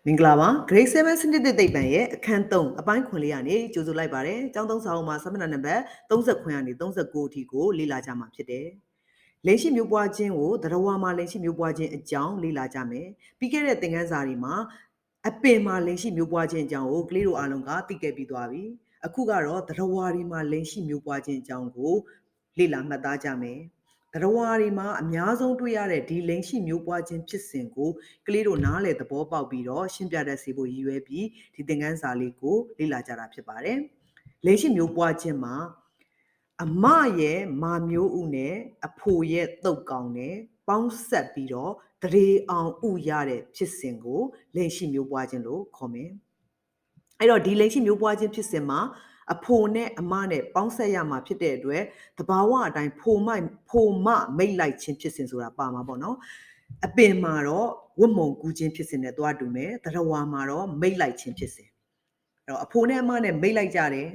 မင်္ဂလာပါ Grade 7 စနစ်သစ်သိပ္ပံရဲ့အခန်း3အပိုင်းခွန်လေးကနေကြိုဆိုလိုက်ပါတယ်။ကျောင်းသုံးစာအုပ်မှာစာမျက်နှာနံပါတ်30ခွန်ကနေ39အထိကိုလေ့လာကြမှာဖြစ်တယ်။လိင်ရှိမျိုးပွားခြင်းကိုသရဝါမှာလိင်ရှိမျိုးပွားခြင်းအကြောင်းလေ့လာကြမယ်။ပြီးခဲ့တဲ့သင်ခန်းစာတွေမှာအပင်မှာလိင်ရှိမျိုးပွားခြင်းအကြောင်းကိုကလေးတို့အားလုံးကသိခဲ့ပြီးသွားပြီ။အခုကတော့သရဝါတွေမှာလိင်ရှိမျိုးပွားခြင်းအကြောင်းကိုလေ့လာမှတ်သားကြမယ်။သရဝါတွေမှာအများဆုံးတွေ့ရတဲ့ဒီလိင်ရှိမျိုးပွားခြင်းဖြစ်စဉ်ကိုကလေးတို့နားလည်သဘောပေါက်ပြီးတော့ရှင်းပြတတ်စေဖို့ရည်ရွယ်ပြီးဒီသင်ခန်းစာလေးကိုလေ့လာကြတာဖြစ်ပါတယ်။လိင်ရှိမျိုးပွားခြင်းမှာအမရဲ့မာမျိုးဥနဲ့အဖိုရဲ့တုတ်ကောင်နဲ့ပေါင်းဆက်ပြီးတော့တရေအောင်ဥရတဲ့ဖြစ်စဉ်ကိုလိင်ရှိမျိုးပွားခြင်းလို့ခေါ်မယ်။အဲ့တော့ဒီလိင်ရှိမျိုးပွားခြင်းဖြစ်စဉ်မှာအဖိုနဲ့အမနဲ့ပေါင်းဆက်ရမှာဖြစ်တဲ့အတွက်သဘာဝအတိုင်းဖိုမမိတ်လိုက်ခြင်းဖြစ်စဉ်ဆိုတာပါမှာပေါ့နော်အပင်မှာတော့ဝတ်မုံကူးခြင်းဖြစ်စဉ်နဲ့တွားတူမယ်သရဝါမှာတော့မိတ်လိုက်ခြင်းဖြစ်စဉ်အဲ့တော့အဖိုနဲ့အမနဲ့မိတ်လိုက်ကြတယ်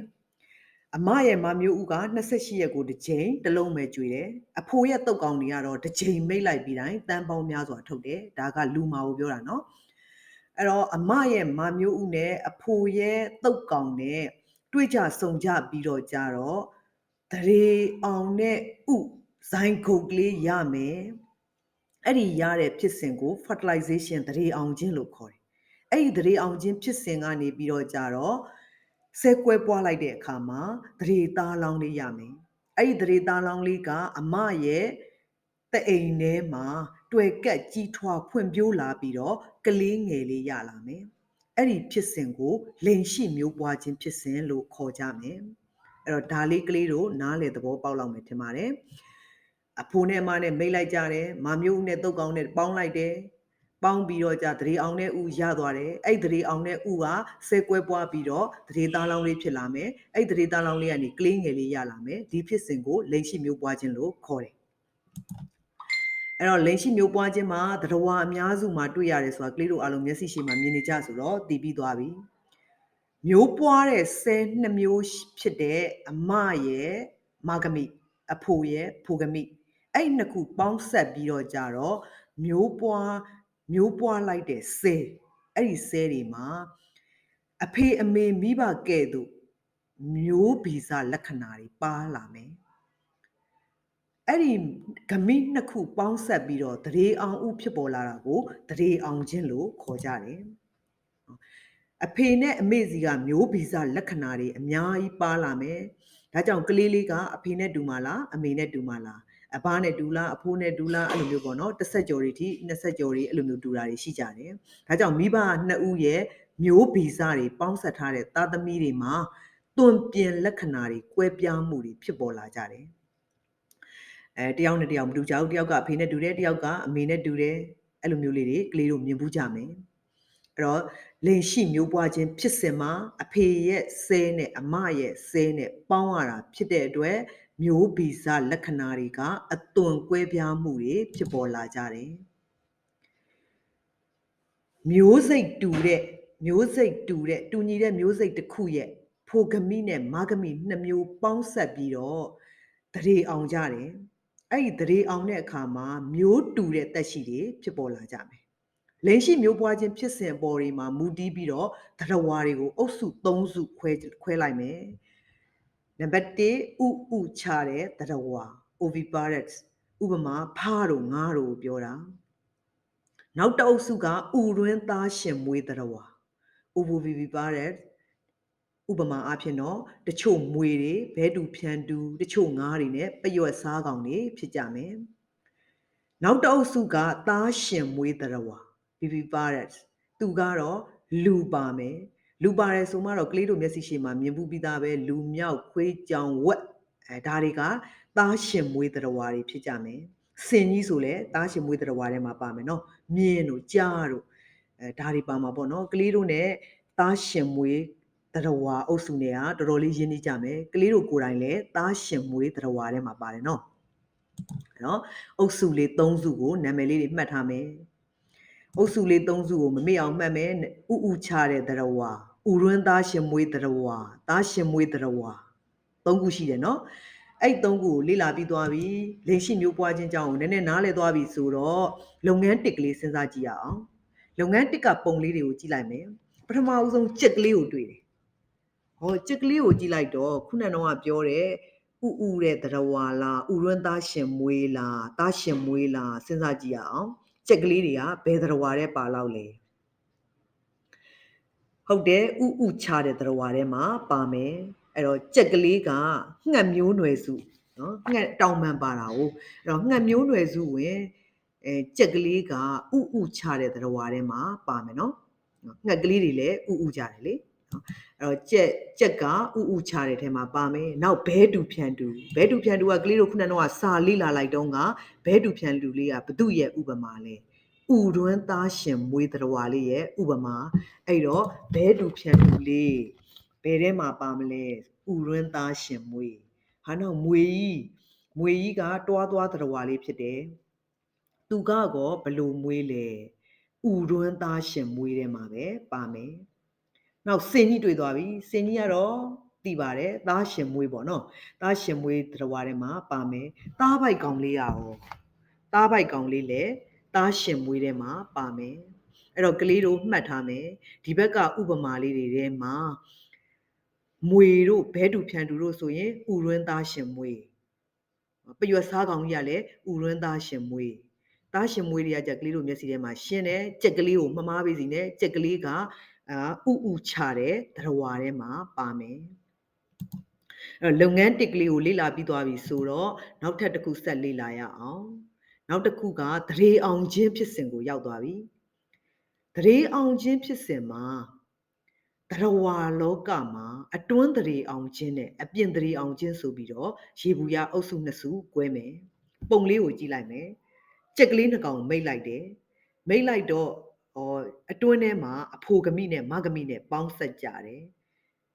အမရဲ့မမျိုးဦးက28ရက်ကိုတစ်ကြိမ်တစ်လုံးပဲကျွေးတယ်အဖိုရဲ့တုတ်ကောင်တွေကတော့တစ်ကြိမ်မိတ်လိုက်ပြီးတိုင်းတန်းပေါင်းများစွာထုတ်တယ်ဒါကလူမာကိုပြောတာနော်အဲ့တော့အမရဲ့မမျိုးဦးနဲ့အဖိုရဲ့တုတ်ကောင်နဲ့တွေ့ကြဆုံကြပြီးတော့ကြတော့တရေအောင်နဲ့ဥဇိုင်းခုတ်ကလေးရမယ်အဲ့ဒီရတဲ့ဖြစ်စဉ်ကို fertilization တရေအောင်ခြင်းလို့ခေါ်တယ်အဲ့ဒီတရေအောင်ခြင်းဖြစ်စဉ်ကနေပြီးတော့ကြတော့ဆဲကွဲပွားလိုက်တဲ့အခါမှာတရေသားလောင်းလေးရမယ်အဲ့ဒီတရေသားလောင်းလေးကအမရဲ့တအိမ်ထဲမှာတွေ့ကက်ကြီးထွားဖွံ့ဖြိုးလာပြီးတော့ကလေးငယ်လေးရလာမယ်အဲ့ဒီဖြစ်စဉ်ကိုလိင်ရှိမျိုးပွားခြင်းဖြစ်စဉ်လို့ခေါ်ကြမယ်အဲ့တော့ဒါလေးကလေးတို့နားလည်သဘောပေါက်လောက်မယ်ထင်ပါတယ်အဖိုးနဲ့အမနဲ့မိတ်လိုက်ကြတယ်မမျိုးနဲ့တုတ်ကောင်နဲ့ပေါင်းလိုက်တယ်ပေါင်းပြီးတော့ကြတရေအောင်နဲ့ဥရသွားတယ်အဲ့တရေအောင်နဲ့ဥကဆဲကွဲပွားပြီးတော့တရေသားလောင်းလေးဖြစ်လာမယ်အဲ့တရေသားလောင်းလေးကနေကလေးငယ်လေးရလာမယ်ဒီဖြစ်စဉ်ကိုလိင်ရှိမျိုးပွားခြင်းလို့ခေါ်တယ်အဲ့တော့လိင်ရှိမျိုးပွားခြင်းမှာသရဝါအများစုမှာတွေ့ရတယ်ဆိုတာကလေးတို့အားလုံးမျက်စိရှိမှမြင်နေကြဆိုတော့သိပြီးသွားပြီမျိုးပွားတဲ့ဆဲနှစ်မျိုးဖြစ်တဲ့အမရဲ့မာဂမိအဖိုရဲ့ဖိုဂမိအဲ့နှစ်ခုပေါင်းဆက်ပြီးတော့ကြတော့မျိုးပွားလိုက်တဲ့ဆဲအဲ့ဒီဆဲတွေမှာအဖေအမေမိဘကဲ့သို့မျိုးဗီဇလက္ခဏာတွေပါလာမယ်အဲ့ဒီဂမိနှစ်ခုပေါင်းဆက်ပြီးတော့တရေအောင်ဥဖြစ်ပေါ်လာတာကိုတရေအောင်ခြင်းလို့ခေါ်ကြတယ်အဖေနဲ့အမေစီကမျိုးဗီဇလက္ခဏာတွေအများကြီးပါလာမယ်ဒါကြောင့်ကလေးလေးကအဖေနဲ့တူမလားအမေနဲ့တူမလားအဘနဲ့တူလားအဖိုးနဲ့တူလားအဲ့လိုမျိုးပေါ့နော်တစ်ဆက်ကြော်တွေထိနှစ်ဆက်ကြော်တွေအဲ့လိုမျိုးတူတာတွေရှိကြတယ်ဒါကြောင့်မိဘနှစ်ဦးရဲ့မျိုးဗီဇတွေပေါင်းဆက်ထားတဲ့သားသမီးတွေမှာတွင်ပြင်လက္ခဏာတွေကွဲပြားမှုတွေဖြစ်ပေါ်လာကြတယ်တယောက်နဲ့တယောက်မတူကြဘူးတယောက်ကအဖေနဲ့တူတယ်တယောက်ကအမေနဲ့တူတယ်အဲ့လိုမျိုးလေးတွေကလေးတို့မြင်ဘူးကြမယ်အဲ့တော့လိင်ရှိမျိုးပွားခြင်းဖြစ်စဉ်မှာအဖေရဲ့ဆဲနဲ့အမရဲ့ဆဲနဲ့ပေါင်းရတာဖြစ်တဲ့အတွက်မျိုးဗီဇလက္ခဏာတွေကအသွင်ကွဲပြားမှုတွေဖြစ်ပေါ်လာကြတယ်မျိုးစိတ်တူတဲ့တူညီတဲ့မျိုးစိတ်တစ်ခုရဲ့ဖိုဂမိနဲ့မာဂမိနှစ်မျိုးပေါင်းဆက်ပြီးတော့တရေအောင်ကြတယ်အဲ့ဒီတရေအောင်တဲ့အခါမှာမျိုးတူတဲ့တက်ရှိတွေဖြစ်ပေါ်လာကြမယ်လိင်ရှိမျိုးပွားခြင်းဖြစ်စဉ်အပေါ်တွေမှာမူတည်ပြီးတော့သရဝါတွေကိုအုပ်စု3စုခွဲလိုက်မယ်နံပါတ်1ဥချတဲ့သရဝါ oviparous ဥပမာဖားတို့ငါးတို့ပြောတာနောက်တစ်အုပ်စုကဥရင်းသားရှင်မွေးသရဝါ ovoviviparous ဥပမာအဖြစ်တော့တချို့မွေတွေဘဲတူဖြန်တူတချို့ငါးတွေနဲ့ပရွက်စားကောင်တွေဖြစ်ကြမယ်နောက်တစ်အုပ်စုကသားရှင်မွေးသရဝါ viviparous သူကတော့လူပါမယ်လူပါတယ်ဆိုမှတော့ကလေးတို့မျက်စိရှိမှမြင်ဘူးပြီးသားပဲလူမြောက်ခွေးကြောင်ဝက်ဒါတွေကသားရှင်မွေးသရဝါတွေဖြစ်ကြမယ်စင်ကြီးဆိုလဲသားရှင်မွေးသရဝါထဲမှာပါမယ်နော်မြင်းတို့ကြားတို့ဒါတွေပါမှာပေါ့နော်ကလေးတို့ ਨੇ သားရှင်မွေးသရဝါအုပ်စုနဲ့ကတော်တော်လေးရင်းနှီးကြမယ်ကလေးတို့ကိုယ်တိုင်လည်းသားရှင်မွေးသရဝါထဲမှာပါတယ်နော်နော်အုပ်စုလေး3စုကိုနာမည်လေးတွေမှတ်ထားမယ်အုပ်စုလေး3စုကိုမမေ့အောင်မှတ်မယ်ဥချတဲ့သရဝါဥရင်းသားရှင်မွေးသရဝါသားရှင်မွေးသရဝါ3ခုရှိတယ်နော်အဲ့3ခုကိုလေ့လာပြီးသွားပြီလိင်ရှိမျိုးပွားခြင်းကြောင့်နည်းနည်းနားလည်သွားပြီဆိုတော့လုပ်ငန်းတစ်ကလေးစဉ်းစားကြည့်ရအောင် လုပ်ငန်းတစ်ကပုံလေးတွေကိုကြည့်လိုက်မယ်ပထမအဆုံးကြက်ကလေးကိုတွေ့တယ်ဟောကြက်ကလေးကိုကြည့်လိုက်တော့ခုနကတော့ပြောတယ်ဥဥတဲ့တရဝါလားဥရွန်းသားရှင်မွေးလားသားရှင်မွေးလားစဉ်းစားကြည့်ရအောင်ကြက်ကလေးတွေကဘယ်တရဝါတဲ့ပါလောက်လဲဟုတ်တယ်ဥဥချတဲ့တရဝါထဲမှာပါမယ်အဲ့တော့ကြက်ကလေးကငှက်မျိုးနွယ်စုနော်ငှက်တောင်ပံပါတာကိုအဲ့တော့ငှက်မျိုးနွယ်စုဝင်ကြက်ကလေးကဥဥချတဲ့တရဝါထဲမှာပါမယ်နော်ငှက်ကလေးတွေလည်းဥဥကြတယ်လေနော်အဲ့တော့ကြက်ကဥဥချတဲ့ထဲမှာပါမယ်နောက်ဘဲတူဖြန်တူကကလေးတို့ခုနကတော့စာလိလာလိုက်တော့ကဘဲတူဖြန်တူလေးကဘသူ့ရဲ့ဥပမာလဲဥတွန်းသားရှင်မွေးတရဝါလေးရဲ့ဥပမာအဲ့တော့ဘဲတူဖြန်တူလေးဘယ်ထဲမှာပါမလဲဥတွန်းသားရှင်မွေးဟာနောက်မွေကြီးကတွားတရဝါလေးဖြစ်တယ်သူကတော့ဘလို့မွေးလဲဥတွန်းသားရှင်မွေးထဲမှာပဲပါမယ်နောက်စင်ကြီးတွေ့သွားပြီစင်ကြီးကတော့သိပါတယ်သားရှင်မွေးပေါ့နော်သားရှင်မွေးတရဝါထဲမှာပါမယ်သားပိုက်ကောင်လေးရအောင်သားပိုက်ကောင်လေးလည်းသားရှင်မွေးထဲမှာပါမယ်အဲ့တော့ကလေးတို့မှတ်ထားမယ်ဒီဘက်ကဥပမာလေးတွေထဲမှာမွေတို့ဘဲတူဖြန်တူတို့ဆိုရင်ဥရွန်းသားရှင်မွေးပရွက်စားကောင်ကြီးကလည်းဥရွန်းသားရှင်မွေးသားရှင်မွေးတွေကကြက်ကလေးတို့မျက်စိထဲမှာရှင်းတယ်ကြက်ကလေးကိုမမားပေးစီနဲ့ကြက်ကလေးကဥဥချတဲ့တရဝါထဲမှာပါမယ်အဲ့လုပ်ငန်းတစ်ကလေးကိုလေ့လာပြီးသွားပြီဆိုတော့နောက်ထပ်တစ်ခုဆက်လေ့လာရအောင်နောက်တစ်ခုကသရေအောင်ခြင်းဖြစ်စဉ်ကိုရောက်သွားပြီသရေအောင်ခြင်းဖြစ်စဉ်မှာတရဝါလောကမှာအတွန်းသရေအောင်ခြင်းနဲ့အပြင်သရေအောင်ခြင်းဆိုပြီးတော့ရေဘူးရအုပ်စုနှစ်စု꿰မယ်ပုံလေးကိုကြည့်လိုက်မယ်ကြက်ကလေးနှစ်ကောင်မိတ်လိုက်တယ်မိတ်လိုက်တော့အတွန်းထဲမှာအဖိုဂမိနဲ့မဂမိနဲ့ပေါင်းဆက်ကြတယ်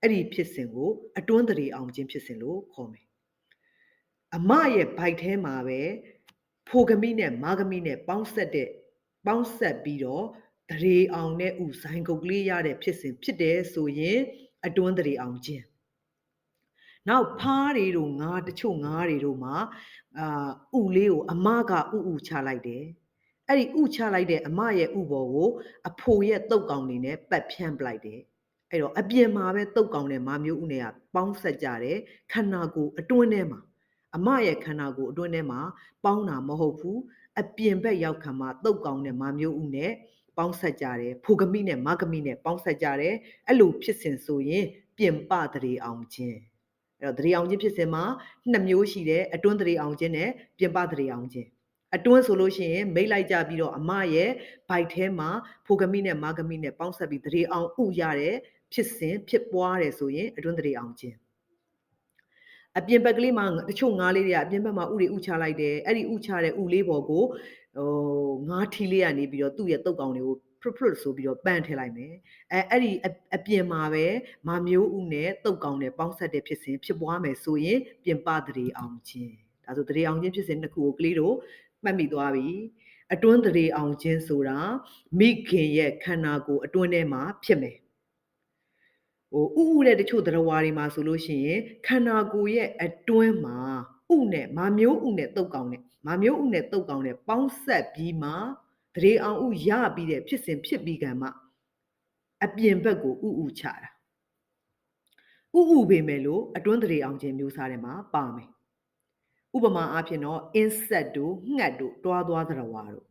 အဲ့ဒီဖြစ်စဉ်ကိုအတွန်းသရေအောင်ခြင်းဖြစ်စဉ်လို့ခေါ်မယ်အမရဲ့ဘိုက်ထဲမှာပဲဖိုဂမိနဲ့မဂမိနဲ့ပေါင်းဆက်ပြီးတော့သရေအောင်နဲ့ဥဆိုင်ကုတ်ကလေးရတဲ့ဖြစ်စဉ်ဖြစ်တယ်ဆိုရင်အတွန်းသရေအောင်ခြင်းနောက်ဖားတွေတို့တချို့ငါးတွေတို့မှာဥလေးကိုအမကဥချလိုက်တယ်အဲ့ဒီဥချလိုက်တဲ့အမရဲ့ဥပေါ်ကိုအဖိုရဲ့တုတ်ကောင်တွေနဲ့ပတ်ဖြန်းပလိုက်တယ်အဲ့တော့အပြင်မှာပဲတုတ်ကောင်နဲ့မာမျိုးဥနဲ့ကပေါင်းဆက်ကြတယ်ခန္ဓာကိုယ်အတွင်းထဲမှာအမရဲ့ခန္ဓာကိုယ်အတွင်းထဲမှာပေါင်းတာမဟုတ်ဘူးအပြင်ဘက်ရောက်ခါမှာတုတ်ကောင်နဲ့မာမျိုးဥနဲ့ပေါင်းဆက်ကြတယ်ဖိုဂမိနဲ့မဂမိနဲ့ပေါင်းဆက်ကြတယ်အဲ့လိုဖြစ်စဉ်ဆိုရင်ပြင်ပသရေအောင်ခြင်းအဲ့တော့သရေအောင်ခြင်းဖြစ်စဉ်မှာနှစ်မျိုးရှိတယ်အတွန်းသရေအောင်ခြင်းနဲ့ပြင်ပသရေအောင်ခြင်းအတွန်းဆိုလို့ရှိရင်မိတ်လိုက်ကြပြီးတော့အမရဲ့ဘိုက်ထဲမှာဖိုဂမိနဲ့မဂမိနဲ့ပေါင်းဆက်ပြီးသရေအောင်ဥရတဲ့ဖြစ်စဉ်ဖြစ်ပွားတယ်ဆိုရင်အတွန်းသရေအောင်ခြင်းအပြင်ဘက်ကလေးမှာတချို့ငါးလေးတွေကအပြင်ဘက်မှာဥတွေဥချလိုက်တယ်အဲ့ဒီဥချတဲ့ဥလေးပေါ်ကိုငါးထီလေးကနေပြီးတော့သူ့ရဲ့တုတ်ကောင်တွေကိုဖရွတ်ဆိုပြီးတော့ပန့်ထည့်လိုက်မယ်အဲ့ဒီအပြင်မှာပဲမာမျိုးဥနဲ့တုတ်ကောင်နဲ့ပေါင်းဆက်တဲ့ဖြစ်စဉ်ဖြစ်ပွားမယ်ဆိုရင်ပြင်ပသရေအောင်ခြင်းဒါဆိုသရေအောင်ခြင်းဖြစ်စဉ်နှစ်ခုကိုကလေးတို့မှတ်မိသွားပြီအတွန်းသရေအောင်ခြင်းဆိုတာမိခင်ရဲ့ခန္ဓာကိုယ်အတွင်းထဲမှာဖြစ်မယ်ဥတဲ့တချို့သရဝါတွေမှာဆိုလို့ရှိရင်ခန္ဓာကိုယ်ရဲ့အတွင်းမှာဥနဲ့မာမျိုးဥနဲ့တုတ်ကောင်နဲ့ပေါင်းဆက်ပြီးမှသရေအောင်ဥရပြီးတဲ့ဖြစ်စဉ်ဖြစ်ပြီးကံမှအပြင်ဘက်ကိုဥချတာဥပေမဲ့လို့အတွန်းသရေအောင်ခြင်းမျိုးစားထဲမှာပါမယ်ဥပမာအားဖြင့်တော့ insect တို့ငှက်တို့တွားသွားသရဝါတို့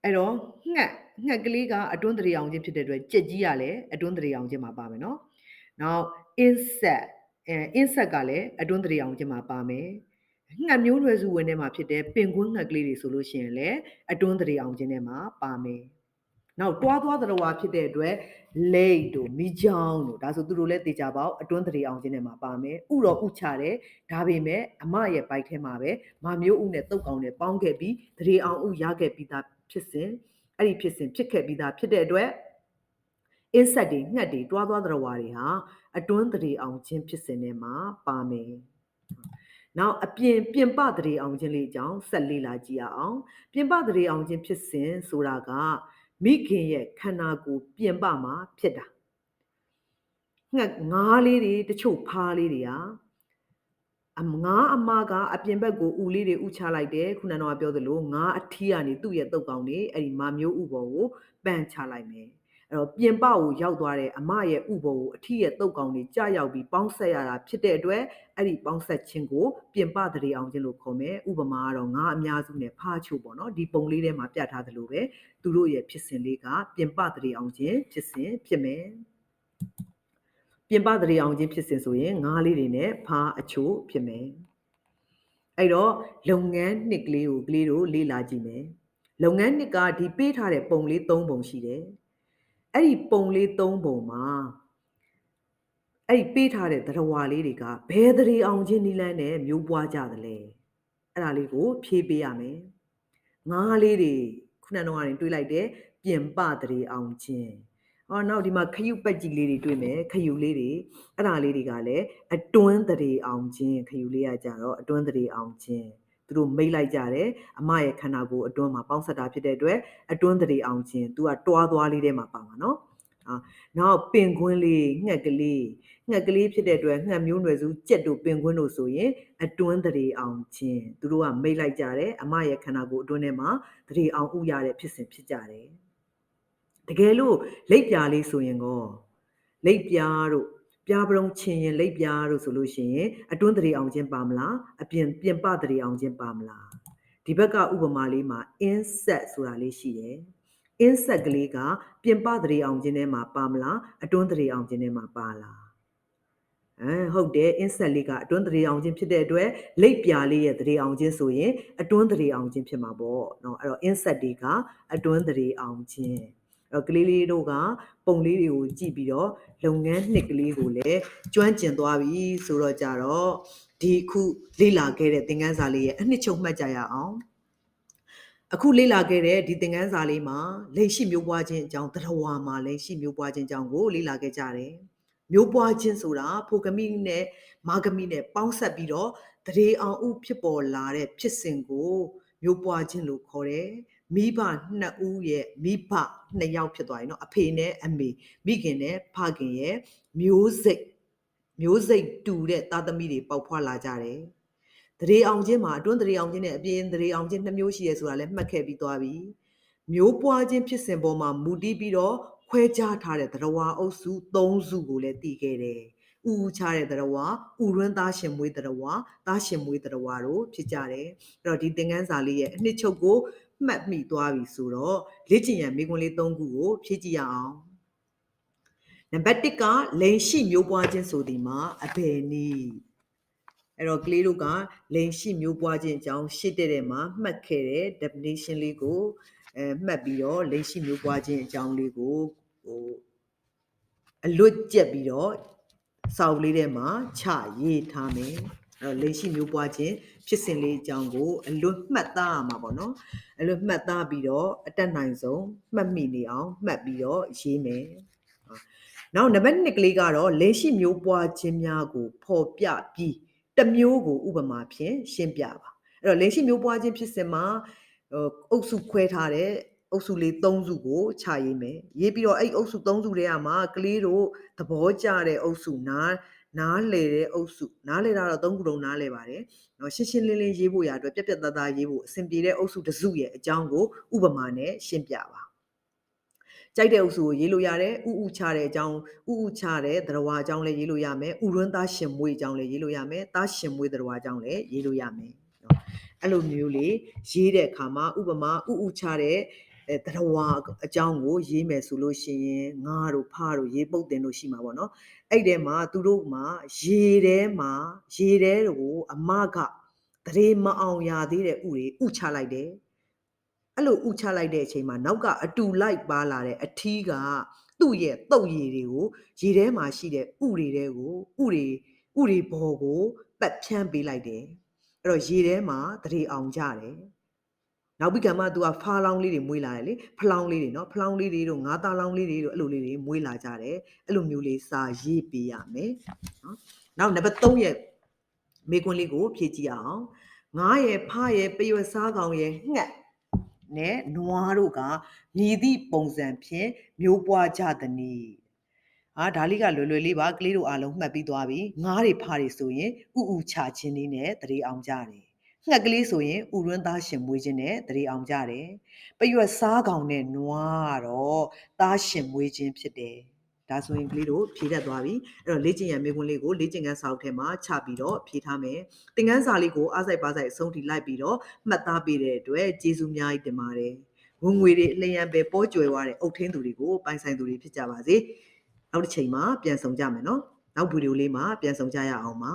အဲ့တော့ငှက်ကလေးကအတွန်းသရေအောင်ခြင်းဖြစ်တဲ့အတွက်ကြက်ကြီးကလည်းအတွန်းသရေအောင်ခြင်းမှာပါမယ်နော်နောက် insect ကလည်းအတွန်းသရေအောင်ခြင်းမှာပါမယ်ငှက်မျိုးနွယ်စုဝင်ထဲမှာဖြစ်တဲ့ပင်ကွန်းငှက်ကလေးတွေဆိုလို့ရှိရင်လည်းအတွန်းသရေအောင်ခြင်းထဲမှာပါမယ်နောက်တွားသွားသရဝါဖြစ်တဲ့အတွက်လိတ်တို့မိချောင်းတို့ဒါဆိုသူတို့လည်းတေချာပေါက်အတွန်းသရေအောင်ခြင်းထဲမှာပါမယ်ဥတော့ဥချတယ်ဒါပေမဲ့အမရဲ့ဘိုက်ထဲမှာပဲမာမျိုးဥနဲ့တုတ်ကောင်နဲ့ပေါင်းခဲ့ပြီးသရေအောင်ဥရခဲ့ပြီးသားဖြစ်စဉ်အဲ့ဒီဖြစ်စဉ်ဖြစ်ခဲ့ပြီးသားဖြစ်တဲ့အတွက်insect တွေငှက်တွေတွားသွားသရဝါတွေဟာအတွန်းသရေအောင်ခြင်းဖြစ်စဉ်ထဲမှာပါမယ်နောက်အပြင်ပသရေအောင်ခြင်းလေးအကြောင်းဆက်လေ့လာကြည့်အောင်ပြင်ပသရေအောင်ခြင်းဖြစ်စဉ်ဆိုတာကမိခင်ရဲ့ခန္ဓာကိုယ်ပြင်ပမှာဖြစ်တာငှက်ငါးလေးတွေတချို့ဖားလေးတွေဟာ ငါးအမကအပြင်ဘက်ကိုဦးလေးတွေဥချလိုက်တယ်ခုနကတော့ပြောသလိုငါးအထီးကနေသူ့ရဲ့တုတ်ကောင်တွေအဲ့ဒီမာမျိုးဥပေါ်ကိုပန့်ချလိုက်မယ်အဲ့တော့ပြင်ပကိုရောက်သွားတဲ့အမရဲ့ဥပေါ်ကိုအထီးရဲ့တုတ်ကောင်တွေကြာရောက်ပြီးပေါင်းဆက်ရတာဖြစ်တဲ့အတွက်အဲ့ဒီပေါင်းဆက်ခြင်းကိုပြင်ပတရေအောင်ခြင်းလို့ခေါ်မယ်ဥပမာကတော့ငါးအများစုနဲ့ဖားချို့ပေါ့နော်ဒီပုံလေးထဲမှာပြထားသလိုပဲသူတို့ရဲ့ဖြစ်စဉ်လေးကပြင်ပတရေအောင်ခြင်းဖြစ်စဉ်ဖြစ်မယ်ပြင်ပတရေအောင်ခြင်းဖြစ်စဉ်ဆိုရင်ငါးလေးတွေနဲ့ဖားအချို့ဖြစ်မယ်အဲ့တော့လုပ်ငန်းနှစ်ကလေးကိုကလေးတို့လေ့လာကြည့်မယ်လုပ်ငန်းနှစ်ကဒီပေးထားတဲ့ပုံလေး၃ပုံရှိတယ်အဲ့ဒီပုံလေး၃ပုံမှာအဲ့ဒီပေးထားတဲ့သတ္တဝါလေးတွေကဘယ်တရေအောင်ချင်းနီးလန်းနဲ့မျိုးပွားကြသလဲအဲ့ဒါလေးကိုဖြေးပေးရမယ်ငါးလေးတွေခုနကတော့တွေးလိုက်တယ်ပြင်ပတရေအောင်ချင်းနောက်ဒီမှာခရုပက်ကြီးလေးတွေတွေ့မယ်ခရုလေးတွေအဲ့ဒါလေးတွေကလည်းအတွန်းတရေအောင်ချင်းခရုလေးကကြတော့အတွန်းတရေအောင်ချင်းသူတို့မိတ်လိုက်ကြတယ်အမရဲ့ခန္ဓာကိုယ်အတွန်းမှာပေါင်းဆက်တာဖြစ်တဲ့အတွက်အတွန်းတရေအောင်ချင်းသူကတွားသွားလေးထဲမှာပါမှာနော်နောက်ပင်ကွင်းလေးငှက်ကလေးဖြစ်တဲ့အတွက်ငှက်မျိုးနွယ်စုကြက်တို့ပင်ကွင်းတို့ဆိုရင်အတွန်းတရေအောင်ချင်းသူတို့ကမိတ်လိုက်ကြတယ်အမရဲ့ခန္ဓာကိုယ်အတွန်းထဲမှာတရေအောင်ဥရတဲ့ဖြစ်စဉ်ဖြစ်ကြတယ်တကယ်လို့လိပ်ပြာလေးဆိုရင်ကောလိပ်ပြာတို့ပြားပရုံချင်ရင်လိပ်ပြာတို့ဆိုလို့ရှိရင်အတွန်းတရေအောင်ချင်းပါမလားပြင်ပတရေအောင်ချင်းပါမလားဒီဘက်ကဥပမာလေးမှာ insect ဆိုတာလေးရှိတယ် insect ကလေးကပြင်ပတရေအောင်ချင်းထဲမှာပါမလားအတွန်းတရေအောင်ချင်းထဲမှာပါလားဟုတ်တယ် insect လေးကအတွန်းတရေအောင်ချင်းဖြစ်တဲ့အတွက်လိပ်ပြာလေးရဲ့တရေအောင်ချင်းဆိုရင်အတွန်းတရေအောင်ချင်းဖြစ်မှာပေါ့နော်အဲ့တော့ insect တွေကအတွန်းတရေအောင်ချင်းကလေးလေးတို့ကပုံလေးတွေကိုကြည့်ပြီးတော့လုပ်ငန်းနှစ်ကလေးကိုလည်းကျွမ်းကျင်သွားပြီဆိုတော့ကြတော့ဒီခုလေ့လာခဲ့တဲ့သင်ခန်းစာလေးရဲ့အနှစ်ချုပ်မှတ်ကြရအောင်အခုလေ့လာခဲ့တဲ့ဒီသင်ခန်းစာလေးမှာလက်ရှိမျိုးပွားခြင်းအကြောင်းသတ္တဝါမှာလက်ရှိမျိုးပွားခြင်းအကြောင်းကိုလေ့လာခဲ့ကြတယ်မျိုးပွားခြင်းဆိုတာဖိုကမိနဲ့မာဂမိနဲ့ပေါင်းဆက်ပြီးတော့တရေအောင်ဥဖြစ်ပေါ်လာတဲ့ဖြစ်စဉ်ကိုမျိုးပွားခြင်းလို့ခေါ်တယ်မိဘနှစ်ဦးရဲ့မိဘနှစ်ယောက်ဖြစ်သွားပြီเนาะအဖေနဲ့အမေမိခင်နဲ့ဖခင်ရဲ့မျိုးစိတ်တူတဲ့သားသမီးတွေပေါက်ဖွာလာကြတယ်တရေအောင်ချင်းမှာအတွန်းတရေအောင်ချင်းနဲ့အပြင်တရေအောင်ချင်းနှစ်မျိုးရှိရဲဆိုတာလည်းမှတ်ခဲ့ပြီးသွားပြီမျိုးပွားခြင်းဖြစ်စဉ်ပေါ်မှာမူတည်ပြီးတော့ခွဲခြားထားတဲ့သတ္တဝါအုပ်စု၃စုကိုလည်းသိခဲ့တယ်ဥချတဲ့သတ္တဝါဥရင်းသားရှင်မွေးသတ္တဝါသားရှင်မွေးသတ္တဝါတို့ဖြစ်ကြတယ်အဲ့တော့ဒီသင်ခန်းစာလေးရဲ့အနှစ်ချုပ်ကိုမှတ်မိသွားပြီဆိုတော့လေ့ကျင့်ရန်မိကွန်းလေး၃ခုကိုဖြည့်ကြည့်ရအောင်နံပါတ်1ကလိန်ရှိမျိုးပွားခြင်းဆိုဒီမှာအဘယ်နည်းအဲ့တော့ကလေးတို့ကလိန်ရှိမျိုးပွားခြင်းအကြောင်းရှေ့တဲ့မှာမှတ်ခဲ့တဲ့ definition လေးကိုမှတ်ပြီးတော့လိန်ရှိမျိုးပွားခြင်းအကြောင်းလေးကိုအလွတ်ကျက်ပြီးတော့စာအုပ်လေးထဲမှာချရေးထားမယ်အဲ့တော့လိန်ရှိမျိုးပွားခြင်းဖြစ်စဉ်လေးအကြောင်းကိုအလွတ်မှတ်သားရမှာပေါ့နော်အလွတ်မှတ်သားပြီးတော့အတက်နိုင်ဆုံးမှတ်မိနေအောင်မှတ်ပြီးတော့ရေးမယ်နောက်နံပါတ်2ကလေးကတော့လိန်ရှိမျိုးပွားခြင်းများကိုဖော်ပြပြီးတစ်မျိုးကိုဥပမာဖြင့်ရှင်းပြပါအဲ့တော့လိန်ရှိမျိုးပွားခြင်းဖြစ်စဉ်မှာအုပ်စုခွဲထားတဲ့အုပ်စုလေး3စုကိုချရေးမယ်ရေးပြီးတော့အဲ့အုပ်စု3စုထဲမှာကလေးတို့သဘောကျတဲ့အုပ်စုနားလေတဲ့အုပ်စုနားလေတာတော့3ခုလုံးနားလေပါတယ်နော်ရှင်းရှင်းလင်းလင်းရေးဖို့ရအတွက်ပြက်ပြက်သားသားရေးဖို့အဆင်ပြေတဲ့အုပ်စုတစ်စုရဲ့အကြောင်းကိုဥပမာနဲ့ရှင်းပြပါကြိုက်တဲ့အုပ်စုကိုရေးလို့ရတယ်ဥချတဲ့အကြောင်းဥချတဲ့သတ္တဝါအကြောင်းလည်းရေးလို့ရမယ်ဥရင်းသားရှင်မွေးအကြောင်းလည်းရေးလို့ရမယ်သားရှင်မွေးသတ္တဝါအကြောင်းလည်းရေးလို့ရမယ်နော်အဲ့လိုမျိုးလေးရေးတဲ့အခါမှာဥပမာဥချတဲ့သတ္တဝါအကြောင်းကိုရေးမယ်ဆိုလို့ရှိရင်ငါတို့ဖားတို့ရေးပုတ်တင်တို့ရှိမှာပေါ့နော်အဲ့ထဲမှာသူတို့မှာရေထဲကိုအမကတရေမအောင်ရသေးတဲ့ဥတွေဥချလိုက်တယ်အဲ့လိုဥချလိုက်တဲ့အချိန်မှာနောက်ကအတူလိုက်ပါလာတဲ့အထီးကသူ့ရဲ့တုတ်ရည်တွေကိုရေထဲမှာရှိတဲ့ဥတွေဘော်ကိုပတ်ဖြန်းပေးလိုက်တယ်အဲ့တော့ရေထဲမှာတရေအောင်ကြတယ်နောက်ပြီးကမှသူကဖားလောင်းလေးတွေမွေးလာတယ်လေဖလောင်းလေးတွေနော်ဖလောင်းလေးတွေတို့ငါးသားလောင်းလေးတွေတို့အဲ့လိုလေးတွေမွေးလာကြတယ်အဲ့လိုမျိုးလေးစာရေးပေးရမယ်နော်နောက်နံပါတ်3ရဲ့မေးခွန်းလေးကိုဖြည့်ကြည့်အောင်ငါးရဲ့ဖားရဲ့ပရွက်စားကောင်ရဲ့ငှက်နဲ့နွားတို့ကမြည်သည့်ပုံစံဖြင့်မျိုးပွားကြသည် ဒါလေးကလွယ်လွယ်လေးပါကလေးတို့အားလုံးမှတ်ပြီးသွားပြီငါးတွေဖားတွေဆိုရင်ဥဥချခြင်းလေးနဲ့တရေအောင်ကြတယ်ငှက်ကလေးဆိုရင်ဥရင်းသားရှင်မွေးခြင်းနဲ့တရေအောင်ကြတယ်ပရွက်စားကောင်နဲ့နွားကတော့သားရှင်မွေးခြင်းဖြစ်တယ်ဒါဆိုရင်ကလေးတို့ဖြေတတ်သွားပြီအဲ့တော့လေ့ကျင့်ရန်မေးခွန်းလေးကိုလေ့ကျင့်ခန်းစာအုပ်ထဲမှာချပြီးတော့ဖြေထားမယ်သင်ခန်းစာလေးကိုအားစိုက်ပါစိုက်အဆုံးထိလိုက်ပြီးတော့မှတ်သားပေးတဲ့အတွက်ကျေးဇူးအများကြီးတင်ပါတယ်ဝင်ငွေတွေအလျံပဲပေါ်ကျွယ်သွားတဲ့အုတ်ထင်းသူတွေကိုပိုင်ဆိုင်သူတွေဖြစ်ကြပါစေနောက်တစ်ချိန်မှာပြန်ဆောင်ကြမယ်နော်နောက်ဗီဒီယိုလေးမှာပြန်ဆောင်ကြရအောင်ပါ